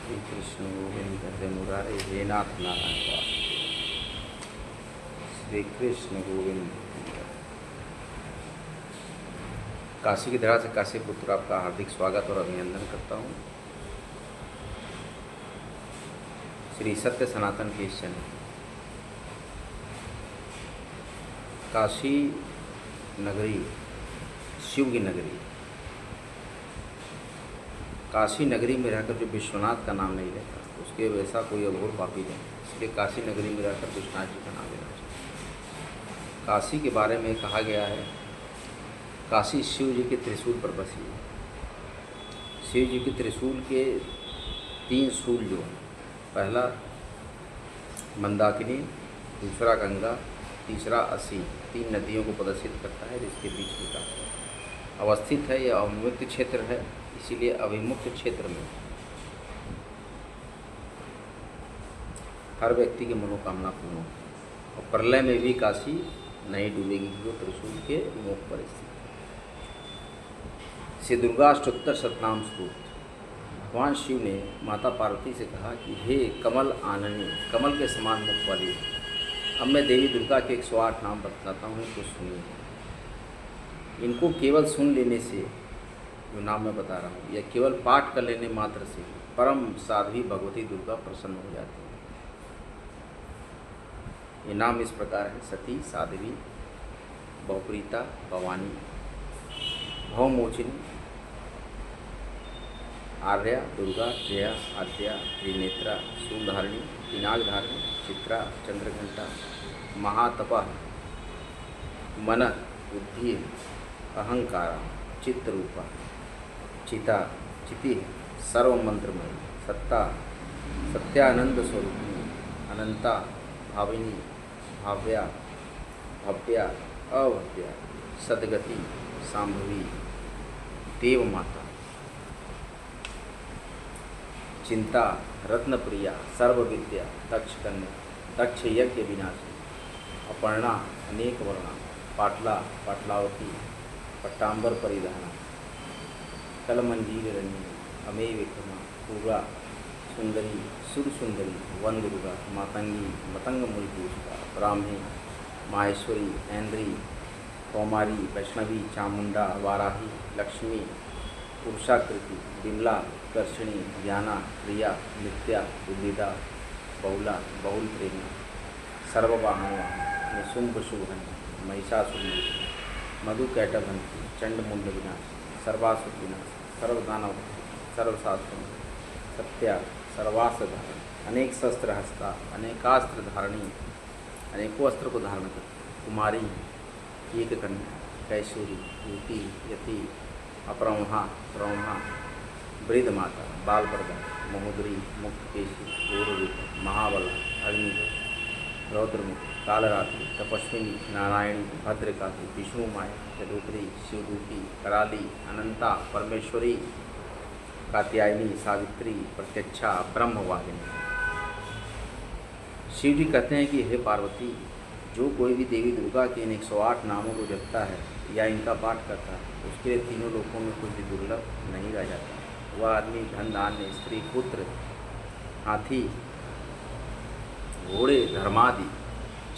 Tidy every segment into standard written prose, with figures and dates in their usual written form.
श्री कृष्ण गोविंद हरे मुरारे हे नाथ नारायण वासुदेव। श्री कृष्ण गोविंद। काशी की धरा से काशी पुत्र आपका हार्दिक स्वागत और अभिनंदन करता हूँ। श्री सत्य सनातन के इस चैनल काशी नगरी शिव की नगरी, काशी नगरी में रहकर जो विश्वनाथ का नाम नहीं लेता उसके वैसा कोई अघोर पापी नहीं। इसलिए काशी नगरी में रहकर विश्वनाथ जी का नाम लेना चाहिए। काशी के बारे में कहा गया है, काशी शिव जी के त्रिशूल पर बसी है। शिव जी के त्रिशूल के 3 शूल जो हैं, पहला मंदाकिनी, दूसरा गंगा, तीसरा असी, 3 नदियों को प्रदर्शित करता है जिसके बीच में काशी अवस्थित है। यह अविमुक्त क्षेत्र है, इसीलिए अविमुक्त क्षेत्र में हर व्यक्ति की मनोकामना पूर्ण हो और प्रलय में भी काशी नहीं डूबेगी, जो त्रिशूल के मुख पर स्थित है। श्री दुर्गा अष्टोत्तर शतनाम स्तोत्र। भगवान शिव ने माता पार्वती से कहा कि हे कमल आननी, कमल के समान मुख वाली। अब मैं देवी दुर्गा के 108 नाम बतलाता हूँ, तो सुनिए। इनको केवल सुन लेने से, जो नाम मैं बता रहा हूँ, या केवल पाठ कर लेने मात्र से परम साध्वी भगवती दुर्गा प्रसन्न हो जाती है। ये नाम इस प्रकार है: सती, साध्वी, बहुप्रीता, भवानी, भवमोचिनी, आर्या, दुर्गा, जया, आद्या, त्रिनेत्रा, शूलधारिणी, पिनाकधारिणी, चित्रा, चंद्रघंटा, महातपः, मन, बुद्धि, अहंकारा, चित्तरूपा, चिता, चिति, सर्वमंत्रमयी, सत्ता, सत्यानंद स्वरूपिणी, अनंता, भाविनी, भाव्या, भव्या, अभव्या, सदगति, सांभवी, देवमाता, चिंता, रत्नप्रिया, सर्वविद्या, दक्ष कन्या, दक्ष यज्ञ विनाशी, अपर्णा, अनेक वर्णा, पाटला, पाटलावती, पट्टांबर परिधाना, कलमंजीर रंजनी, अमेय विक्रमा, पूरा, सुंदरी, सुर सुंदरी, वन दुर्गा, मातंगी, मतंग मूलपूषिका, ब्राह्मी, माहेश्वरी, ऐन्द्री, कौमारी, वैष्णवी, चामुंडा, वाराही, लक्ष्मी, पुरुषाकृति, विमला, कर्षणी, ज्ञाना, प्रिया, नित्या, बुद्धिदा, बहुला, बहुल प्रेमा, सर्ववाहना, निशुंभ शुभन, महिषासुरमर्दिनी, मधुकैटभंती, चंडमुंड विनाश, सर्वासुर विनाश, सर्वदानव, सर्वशास्त्र, सत्या, सर्वास्त्र धारण, अनेक शस्त्र हस्ता, अनेकास्त्र धारणी, अनेकों अस्त्र को धारण कर, कुमारी, एक कन्या, कैशोरी, युति, यति, अपरमहा, प्रमहा, वृद्ध माता, बाल प्रदा, महोदरी, मुक्तकेशी, गौररूप, महाबला, अग्नि, रौद्रमुख, कालरात्रि, तपस्विनी, नारायणी, भद्रकाली, विष्णु माया, जलोत्री, शिवदूती, कराली, अनंता, परमेश्वरी, कात्यायनी, सावित्री, प्रत्यक्षा, ब्रह्मवाहिनी। शिव जी कहते हैं कि हे पार्वती, जो कोई भी देवी दुर्गा के इन 108 नामों को जपता है या इनका पाठ करता है, उसके लिए तीनों लोकों में कुछ भी दुर्लभ नहीं रह जाता। वह आदमी धन धान्य, स्त्री, पुत्र, हाथी, घोड़े, धर्मादि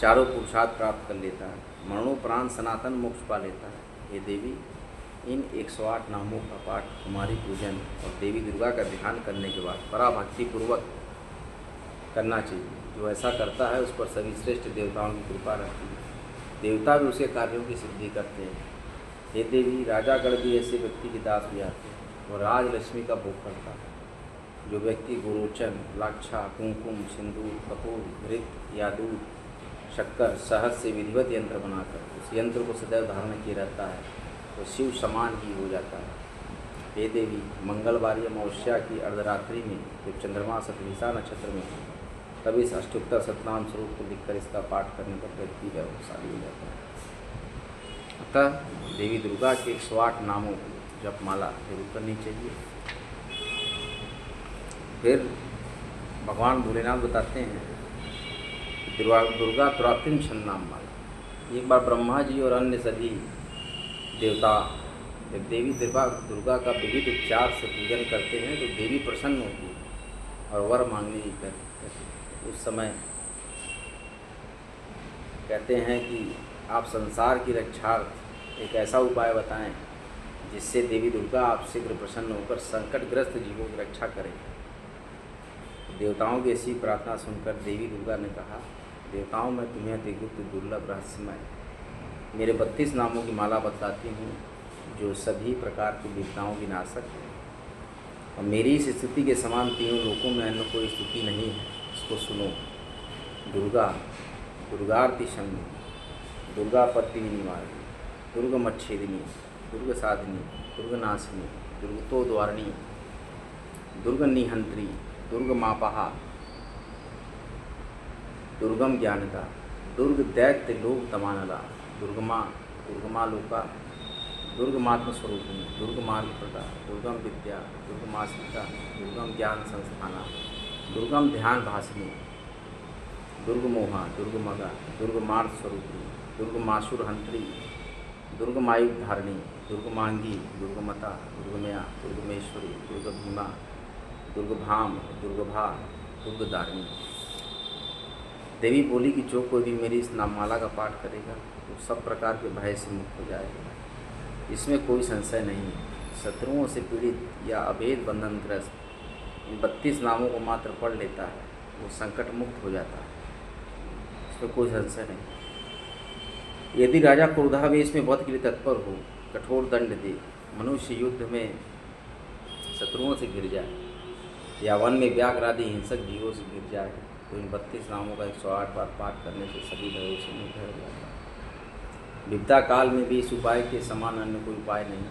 चारों पुरुषार्थ प्राप्त कर लेता है, मरणोपरांत सनातन मोक्ष पा लेता है। हे देवी, इन 108 नामों का पाठ, कुमारी पूजन और देवी दुर्गा का ध्यान करने के बाद पराभक्ति पूर्वक करना चाहिए। जो ऐसा करता है उस पर सभी श्रेष्ठ देवताओं की कृपा रहती है, देवता भी उसके कार्यों की सिद्धि करते हैं। हे देवी, राजागण भी ऐसे व्यक्ति के दास भी आते हैं और राजलक्ष्मी का भोग करता है। जो व्यक्ति गुरोचन, लाक्षा, कुमकुम, सिंदूर, कपूर, घृत या दूध, शक्कर, शहद से विधिवत यंत्र बनाकर उस यंत्र को सदैव धारण किए रहता है, तो शिव समान ही हो जाता है। हे देवी, मंगलवार या अमावस्या की अर्धरात्रि में जब चंद्रमा शतभिषा नक्षत्र में हो, तब इस अष्टोत्तर शतनाम स्वरूप को लिखकर इसका पाठ करने पर व्यक्ति वैभवशाली हो जाता है। अतः देवी दुर्गा के 108 नामों को जपमाला जरूर करनी चाहिए। फिर भगवान भोलेनाथ बताते हैं कि दुर्गा त्रात्रिम छन्नाम माला। एक बार ब्रह्मा जी और अन्य सभी देवता जब देवी दुर्गा का विविध उपचार से पूजन करते हैं तो देवी प्रसन्न होती है और वर मांगने की कहती। उस समय कहते हैं कि आप संसार की रक्षार्थ एक ऐसा उपाय बताएं जिससे देवी दुर्गा आप शीघ्र प्रसन्न होकर संकटग्रस्त जीवों की रक्षा करें। देवताओं की ऐसी प्रार्थना सुनकर देवी दुर्गा ने कहा, देवताओं मैं तुम्हें अति गुप्त दुर्लभ रहस्यमय मेरे 32 नामों की माला बतलाती हूँ जो सभी प्रकार की विद्याओं की नाशक है। और मेरी इस स्तुति के समान तीनों लोकों में अन्य कोई स्तुति नहीं है। इसको सुनो। दुर्गा, दुर्गार्ति शंभु, दुर्गापत्ति निवारिणी, दुर्गमच्छेदिनी, दुर्ग साधिनी, दुर्गनाशिनी, दुर्गतोद्वारिणी, दुर्गनिहंत्री, दुर्गमापहा, दुर्गम ज्ञानदा, दुर्ग दैत्य लोक तमानला, दुर्गमा, दुर्गमालोका, दुर्गमात्म स्वरूपिणी, दुर्गमार्ग प्रदा, दुर्गम विद्या, दुर्गमाश्रिता, दुर्गम ज्ञान संस्थाना, दुर्गम ध्यान भाषिनी, दुर्गमोहा, दुर्गमगा, दुर्गमार्ग स्वरूपिणी, दुर्गमासुरहंत्री, दुर्गमायुध धारिणी, दुर्गमांगी, दुर्गमता, दुर्गमया, दुर्गमेश्वरी, दुर्गभीमा, दुर्गभाम, दुर्गभा, दुर्गदारिणी। देवी बोली कि जो कोई भी मेरी इस नाममाला का पाठ करेगा तो सब प्रकार के भय से मुक्त हो जाएगा। इसमें कोई संशय नहीं है। शत्रुओं से पीड़ित या अभेद बंधनग्रस्त इन 32 नामों को मात्र पढ़ लेता है, वो संकट मुक्त हो जाता है। इसमें कोई संशय नहीं। यदि राजा क्रोधावेश में वध के लिए तत्पर हो, कठोर दंड दे, मनुष्य युद्ध में शत्रुओं से घिर जाए या वन में व्याघ्र आदि हिंसक जीवों से घिर जाए तो इन 32 नामों का 108 बार पाठ करने से सभी भयों से मुक्त हो जाता है। विपदा काल में भी इस उपाय के समान अन्य कोई उपाय नहीं।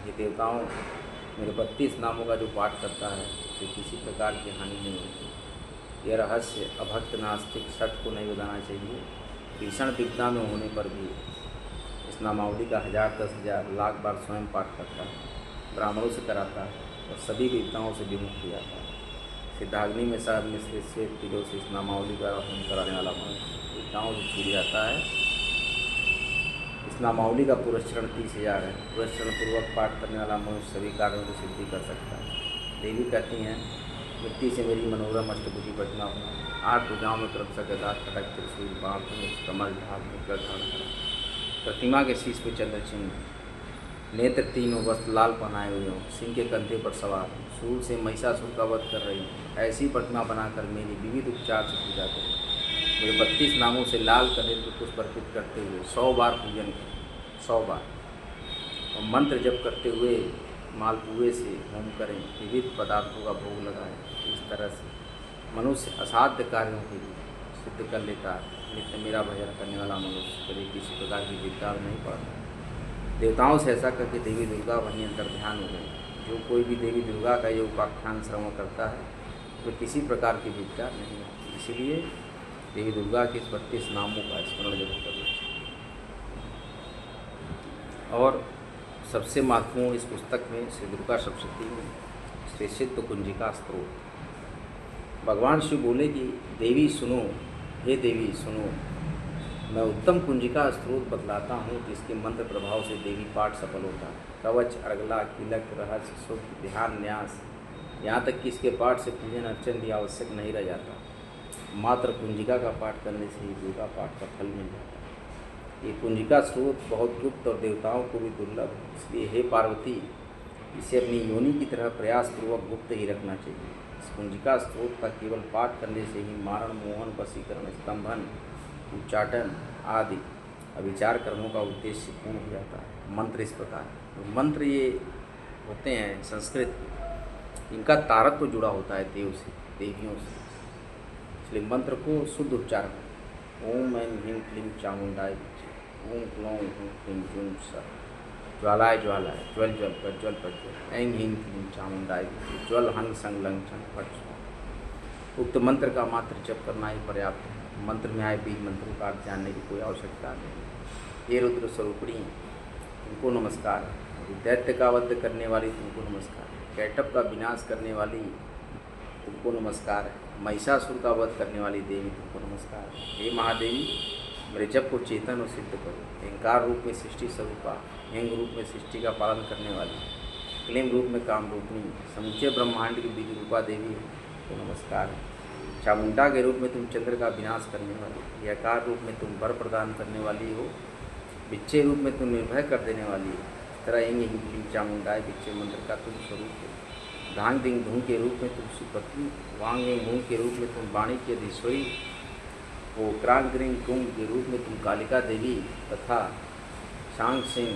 ये देवताओं मेरे 32 नामों का जो पाठ करता है उसे किसी प्रकार की हानि नहीं होती। यह रहस्य अभक्त नास्तिक सठ को नहीं बताना चाहिए। भीषण विपदा में होने पर भी इस नामावली का 1000, 10,000, लाख बार स्वयं पाठ करता है, ब्राह्मणों से कराता है और सभी विपदाओं से विमुक्त हो जाता है। सिद्धाग्नि में साहब मिश्र श्वेत तिलों से इस नामावली का हवन कराने वाला मनुष्य विपदाओं से छूट जाता है। इस नामावली का पुरस्चरण 30,000 है। पुरस्चरण पूर्वक पाठ करने वाला मनुष्य सभी कार्यों की सिद्धि कर सकता है। देवी कहती हैं, मिट्टी से मेरी मनोरम अष्टभुजी प्रतिमा बना, 8 भुजाओं में क्रमशः गदा, खड़ग, त्रिशूल, बाण, धनुष, कमल, ढाल, मुद्रा धारण करा। प्रतिमा के शीश पे चंद्र चिन्ह, नेत्र तीनों, वस्त्र लाल पहनाए हुए हों, सिंह के कंधे पर सवार, सूल से महिषासुर का वध कर रही हूँ। ऐसी प्रतिमा बनाकर मेरी विविध उपचार से पूजा करें। मेरे 32 नामों से लाल कनेर को पुष्प अर्पित करते हुए 100 बार पूजन करें, 100 बार। और मंत्र जप करते हुए मालपुए से होम करें, विविध पदार्थों का भोग लगाएं। इस तरह से मनुष्य असाध्य कार्यों के लिए सिद्ध कर लेता है। नित्य मेरा भजन करने वाला मनुष्य कभी किसी प्रकार की विद्या नहीं पड़ता। देवताओं से ऐसा करके देवी दुर्गा वहीं अंतर ध्यान हो गई। जो कोई भी देवी दुर्गा का ये उपाख्यान श्रवण करता है तो किसी प्रकार की विद्या नहीं होती। इसीलिए देवी दुर्गा के 32 नामों का स्मरण जरूर करना चाहिए। और सबसे महत्वपूर्ण इस पुस्तक में श्री दुर्गा सप्तशती में श्री सिद्ध कुंजिका स्तोत्र। भगवान शिव बोले कि देवी सुनो, हे देवी सुनो, मैं उत्तम कुंजिका स्त्रोत बतलाता हूँ जिसके मंत्र प्रभाव से देवी पाठ सफल होता है। कवच, अर्गला, किलक, रहस्य, सूक्त, ध्यान, न्यास, यहाँ तक कि इसके पाठ से पूजन अर्चन भी आवश्यक नहीं रह जाता। मात्र कुंजिका का पाठ करने से ही दुर्गा पाठ का फल मिल जाता है। ये कुंजिका स्रोत बहुत गुप्त और देवताओं को भी दुर्लभ है। इसलिए हे पार्वती, इसे अपनी योनि की तरह प्रयासपूर्वक गुप्त ही रखना चाहिए। इस कुंजिका स्रोत का केवल पाठ करने से ही मारण, मोहन, वशीकरण, स्तंभन, उच्चाटन आदि अविचार कर्मों का उद्देश्य पूर्ण हो जाता है। मंत्र इस प्रकार, तो मंत्र ये होते हैं संस्कृत के, इनका तारत्व जुड़ा होता है देव से, देवियों से। इसलिए मंत्र को शुद्ध उच्चार करें। ओम ऐं ह्रीं क्लीं चामुंडाय विद्महे, ओम क्लौं हूं क्लीं जूं सः, ज्वालाय ज्वालाय, ज्वल ज्वल प्रज्वल प्रज्वल, ऐं ह्रीं क्लीं चामुंडाय विद्महे, ज्वल हंग संग लंग छंग फट स्वाहा। उक्त मंत्र का मात्र जप करना ही पर्याप्त है। मंत्र में आए बीज मंत्रों का अर्थ जानने की कोई आवश्यकता नहीं। हे रुद्र स्वरूपिणी, तुमको नमस्कार है। दैत्य का वध करने वाली तुमको नमस्कार है। कैटअप का विनाश करने वाली तुमको नमस्कार है। महिषासुर का वध करने वाली देवी तुमको नमस्कार है। हे महादेवी, मेरे जप को चेतन और सिद्ध करो। अहंकार रूप में सृष्टि स्वरूपा, हेंग रूप में सृष्टि का पालन करने वाली, क्लीम रूप में काम रूपणी, समूचे ब्रह्मांड की बीज रूपा देवी है। तो नमस्कार है। चामुंडा के रूप में तुम चंद्र का विनाश करने वाली, यकार रूप में तुम वर प्रदान करने वाली हो, बिच्चे रूप में तुम निर्भय कर देने वाली हो। इस तरह इंग हिंग क्लीं चामुंडाय बिच्चे मंत्र का तुम स्वरूप हो। धांग दिंग धूम के रूप में तुम सुपत्नी, वांग एंग मूंग के रूप में तुम वाणी की अधीश्वरी हो। क्रांग ग्रिंग कुंभ के रूप में तुम कालिका देवी तथा शांग सिंह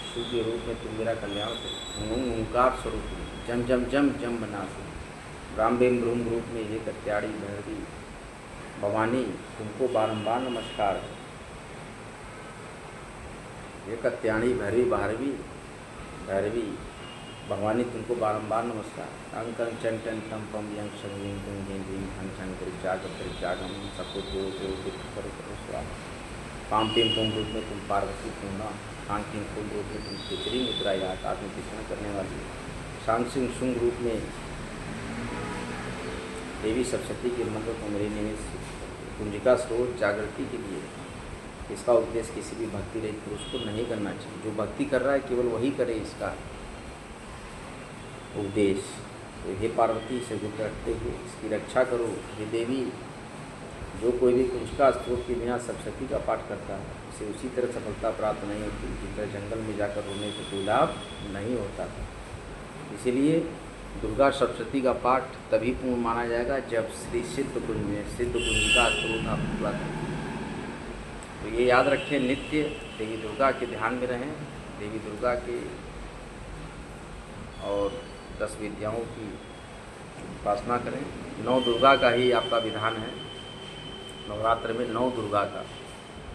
शु के रूप में तुम मेरा कल्याण करो। ओंकार स्वरूप जम जम जम जम बना दो। राम बिम ब्रूम रूप में ये कत्याड़ी भैरवी भवानी तुमको बारंबार नमस्कार है। ये कत्याणी भैरवी भैरवी भवानी तुमको बारंबार नमस्कार। अंकं चं टं तं पं यं शं ह्रीं क्लीं ह्रीं ह्रीं हं छं परिचागम सबको करो स्वाहा। पाम पिम पुम रूप में तुम पार्वती पूर्णा, कांग किंग फूल रूप में तुम खिचड़ी मुद्रायात आत्मचित्रण करने वाली। शांग सिंह शुंग रूप में देवी सरस्वती के मंत्र को मेरे निमित्त कुंजिका स्रोत जागृति के लिए। इसका उद्देश्य किसी भी भक्ति रहित पुरुष को नहीं करना चाहिए। जो भक्ति कर रहा है केवल वही करे इसका उपदेश। तो हे पार्वती से गुप्त रखते हुए इसकी रक्षा करो। हे देवी, जो कोई भी कुंजिका स्रोत के बिना सप्तशती का पाठ करता है उसे उसी तरह सफलता प्राप्त नहीं होती जिस तरह जंगल में जाकर रोने से कोई लाभ नहीं होता। इसीलिए दुर्गा सप्तशती का पाठ तभी पूर्ण माना जाएगा जब श्री सिद्ध कुंज में सिद्ध कुंजिका स्रोत आप पूरा करें। तो ये याद रखें, नित्य देवी दुर्गा के ध्यान में रहें, देवी दुर्गा के और 10 विद्याओं की उपासना करें। 9 दुर्गा का ही आपका विधान है। नवरात्र में 9 दुर्गा का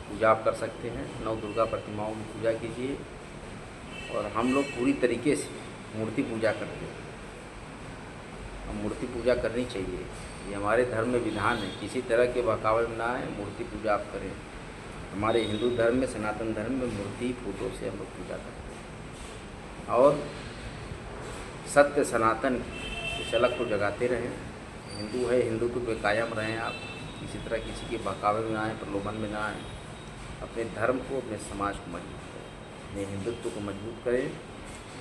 पूजा आप कर सकते हैं। 9 दुर्गा प्रतिमाओं की पूजा कीजिए। और हम लोग पूरी तरीके से मूर्ति पूजा करते हैं। हम मूर्ति पूजा करनी चाहिए, ये हमारे धर्म में विधान है। किसी तरह के बहकावे में ना आए, मूर्ति पूजा आप करें। हमारे हिंदू धर्म में, सनातन धर्म में मूर्ति फोटो से हम लोग पूजा करते हैं। और सत्य सनातन की झलक को जगाते रहें। हिंदू है, हिंदुत्व पे कायम रहें आप। किसी तरह किसी के बहकावे में ना आए, प्रलोभन में ना आए। अपने धर्म को, अपने समाज को मजबूत करें, अपने हिंदुत्व को मजबूत करें।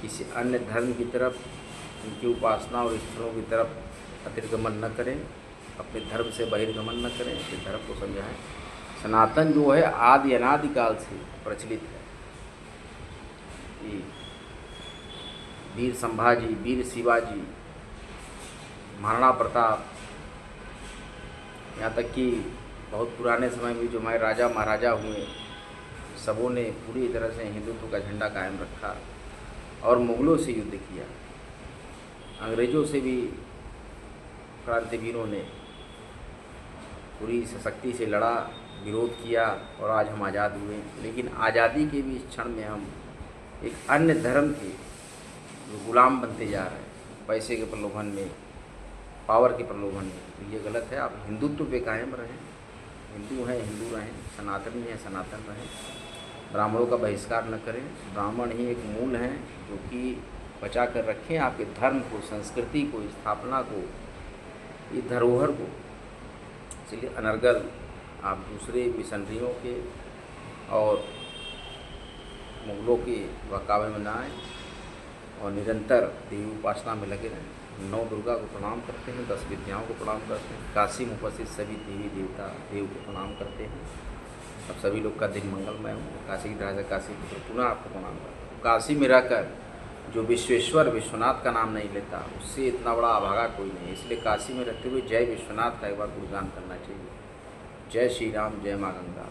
किसी अन्य धर्म की तरफ, उनकी उपासना और स्थलों की तरफ अतिर्गमन न करें। अपने धर्म से बहिर्गमन न करें, अपने धर्म को समझाएं। सनातन जो है आदि अनादिकाल से प्रचलित है। वीर संभाजी, वीर शिवाजी, महाराणा प्रताप, यहाँ तक कि बहुत पुराने समय में जो हमारे राजा महाराजा हुए, सबों ने पूरी तरह से हिंदुत्व का झंडा कायम रखा और मुग़लों से युद्ध किया। अंग्रेज़ों से भी क्रांतिवीरों ने पूरी शक्ति से लड़ा, विरोध किया और आज हम आज़ाद हुए। लेकिन आज़ादी के भी इस क्षण में हम एक अन्य धर्म के गुलाम बनते जा रहे हैं, पैसे के प्रलोभन में, पावर के प्रलोभन में। तो ये गलत है। आप हिंदुत्व पे कायम रहें। हिंदू हैं, हिंदू रहें। सनातनी हैं, सनातन रहें। ब्राह्मणों का बहिष्कार न करें। ब्राह्मण ही एक मूल हैं जो कि बचा कर रखें आपके धर्म को, संस्कृति को, स्थापना को, ये धरोहर को। इसलिए अनर्गल आप दूसरे मिशनरियों के और मुग़लों के बहकावे में ना आए और निरंतर देवी उपासना में लगे रहें। 9 दुर्गा को प्रणाम करते हैं, 10 विद्याओं को प्रणाम करते हैं। काशी में उपस्थित सभी देवी देवता देव को प्रणाम करते हैं। अब सभी लोग का दिन मंगलमय हो। काशी की राजा काशी पुत्र पुनः आपको प्रणाम करते हैं। काशी में रहकर जो विश्वेश्वर विश्वनाथ का नाम नहीं लेता, उससे इतना बड़ा अभागा कोई नहीं। इसलिए काशी में रहते हुए जय विश्वनाथ का एक बार गुणगान करना चाहिए। जय श्री राम, जय माँ गंगा,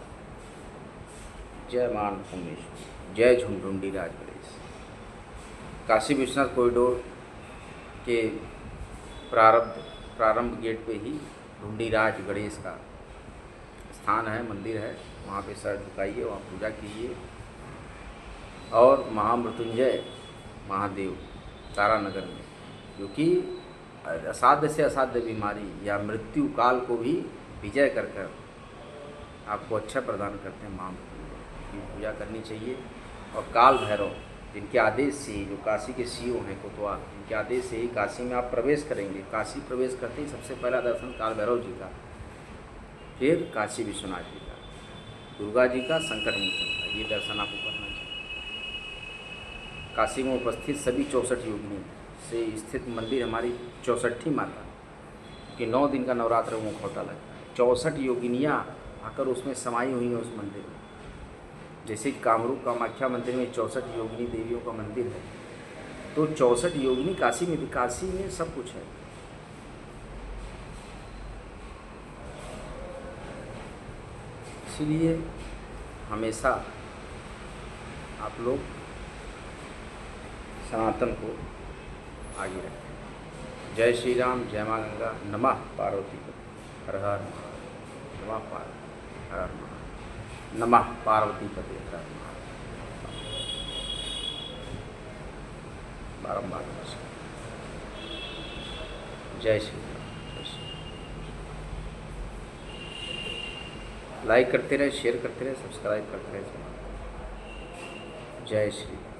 जय माँ अन्नपूर्णेश्वरी, जय झुंझुंडी राज गणेश। काशी विश्वनाथ कॉरिडोर के प्रारंभ गेट पे ही ढूंढीराज गणेश का स्थान है, मंदिर है। वहाँ पे सर झुकाइए, वहाँ पूजा कीजिए। और महामृत्युंजय महादेव तारानगर में, जो कि असाध्य से असाध्य बीमारी या मृत्यु काल को भी विजय कर कर आपको अच्छा प्रदान करते हैं। महामृत्युंजय की पूजा करनी चाहिए। और काल भैरव, जिनके आदेश से ही, जो काशी के सीईओ हैं कोतवाल, जिनके आदेश से ही काशी में आप प्रवेश करेंगे। काशी प्रवेश करते ही सबसे पहला दर्शन काल भैरव जी का, फिर काशी विश्वनाथ जी का, दुर्गा जी का, संकट मोचन का, ये दर्शन आपको करना चाहिए। काशी में उपस्थित सभी 64 योगिनी से स्थित मंदिर हमारी 64ठी माता, कि 9 दिन का नवरात्र वो मुखौटा लगता है। 64 योगिनियाँ आकर उसमें समाई हुई हैं उस मंदिर में। जैसे कि कामरूप कामाख्या मंदिर में 64 योगिनी देवियों का मंदिर है, तो 64 योगिनी काशी में भी, काशी में सब कुछ है। इसीलिए हमेशा आप लोग सनातन को आगे रखें। जय श्री राम, जय माँ गंगा, नमः पार्वती पते, हर हर महादेव, नमः पार्वती, हर हर महादेव, नमः पार्वती पते, हर हर महादेव। बारंबार नमस्कार। जय श्री राम, जय श्री राम। लाइक करते रहे, शेयर करते रहे, सब्सक्राइब करते रहे। जय श्री राम।